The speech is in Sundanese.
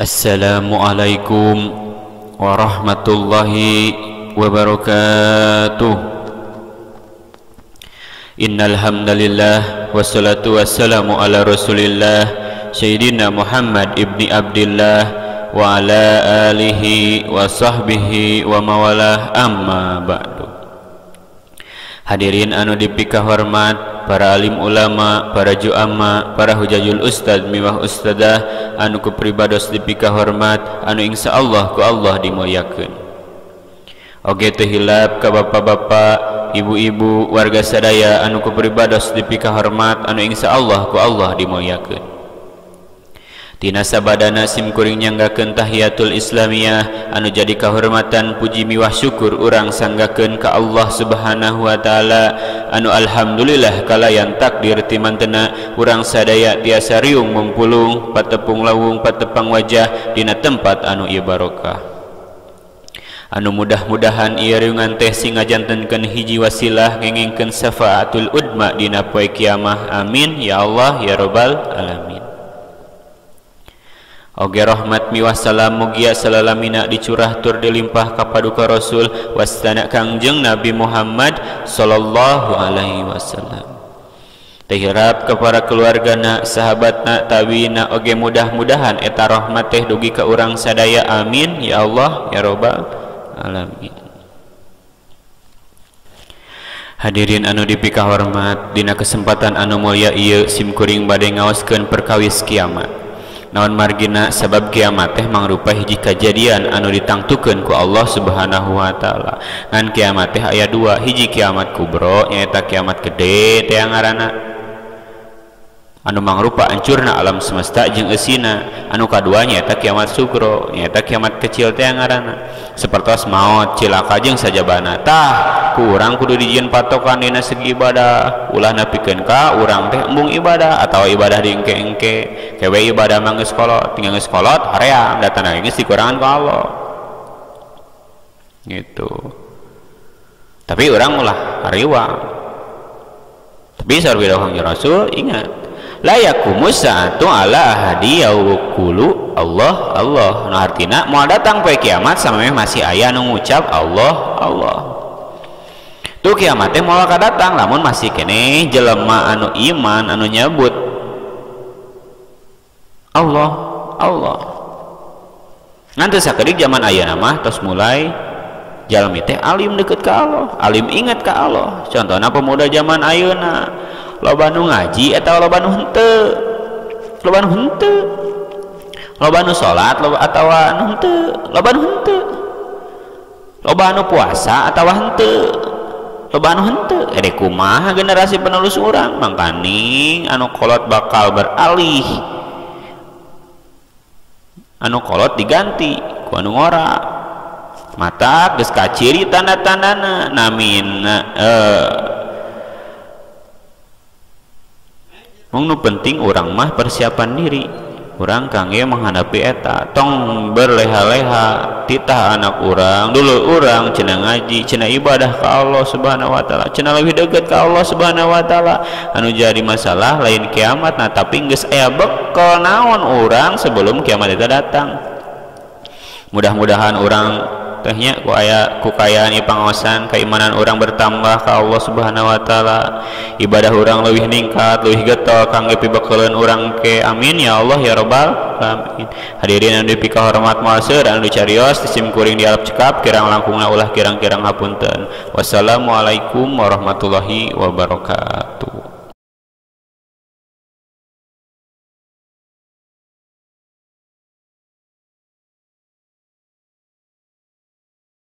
Assalamualaikum warahmatullahi wabarakatuh. Innal hamdalillah wassalatu wassalamu ala Rasulillah Sayyidina Muhammad ibni Abdillah wa ala alihi wa sahbihi wa mawalah, amma ba'du. Hadirin anu dipika hormat, para alim ulama, para juama, para hujajul ustad miwah ustadah anu kupribados dipika hormat, anu insyaallah ku Allah dimuliakeun. Oge teu hilap ka bapak-bapak, ibu-ibu, warga sadaya anu kupribados dipika hormat, anu insyaallah ku Allah dimuliakeun. Tina sabadana simkuring nyanggakeun tahiyatul islamiyah anu jadi kahormatan puji miwah syukur urang sanggakeun ka Allah Subhanahu wa taala anu alhamdulillah kalayan takdir ti mantena urang sadaya tiasa riung mumpulung patepung lawung patepang wajah dina tempat anu ieu barokah. Anu mudah-mudahan ieu riungan teh sing ngajantenkeun hiji wasilah ngengengkeun syafaatul udma dina poe kiamah. Amin ya Allah ya rabbal alamin. Oge rahmat miwah salam mugia salalamina dicurah tur dilimpah ka paduka Rasul wastana Kangjeng Nabi Muhammad sallallahu alaihi wasallam. Tehirap ka para keluargana, sahabatna, tabiina, oge mudah-mudahan eta rahmat teh dugi ka urang sadaya. Amin ya Allah ya rabbal alamin. Hadirin anu dipika hormat, dina kesempatan anu mulya ieu simkuring bade ngaoskeun perkawis kiamat. Naon margina sabab kiamat teh mangrupa hiji kajadian anu ditangtukeun ku Allah Subhanahu wa taala. Ngan kiamat teh aya dua, hiji kiamat kubro nyaeta kiamat gede teh ngaranna anu mangrupa hancurna alam semesta jeung eusina. Anu kadua nyaeta kiamat sugro nyaeta kiamat kecil teh ngaranna sapertos maot, cilaka jeung sajabana. Tah ku urang kudu dijieun patokan dina segi ibadah, ulah nepikeun ka urang teh embung ibadah atawa ibadah diengke-engke. Kewe ibadah mah geus kolot, tinggal geus kolot haream datana geus dikurangan ku Allah. Gitu. Tapi urang ulah hariwang. Tapi sarwi dawuh Rasul, ingat, la yakumus saatu ala ahadi yaqulu Allah Allah. Nah artina moal datang poe kiamat samemeh masih aya nu ngucap Allah Allah. Tuh kiamat teh moal kadatang lamun masih keneh jelema anu iman anu nyebut Allah Allah. Ngan teu sakedik zaman ayeuna mah tos mulai jalmi teh alim deukeut ka Allah, alim ingat ka Allah. Contohna pemuda zaman ayeuna loba nu ngaji eta loba nu henteu, loba nu henteu, loba nu salat atawa nu henteu, loba nu henteu, loba nu puasa atawa henteu, loba anu henteu. Ede kumaha generasi penerus urang mangkani anu kolot bakal beralih, anu kolot diganti ku anu ngora. Mata geus kaciri tanda-tandana namina mung nu penting urang mah persiapan diri. Urang kangge menghadapi eta tong berleha-leha titah anak urang dulu urang cenah ngaji cenah ibadah ka Allah Subhanahu wa taala cenah leuwih deukeut ka Allah Subhanahu wa taala. Anu jadi masalah lain kiamat nah tapi geus aya bekal naon urang sebelum kiamat eta datang. Mudah-mudahan urang tehnya ku aya kukayaan ieu pangaosan keimanan urang bertambah ka Allah Subhanahu wa taala, ibadah urang leuwih ningkat leuwih getol kangge pibekeuleun urang ke. Amin ya Allah ya rabbal alamin. Hadirin anu dipika hormat moal seueur anu dicarios sim kuring di alap cekap kirang langkungna ulah kirang-kirang hapunten. Wassalamualaikum warahmatullahi wabarakatuh.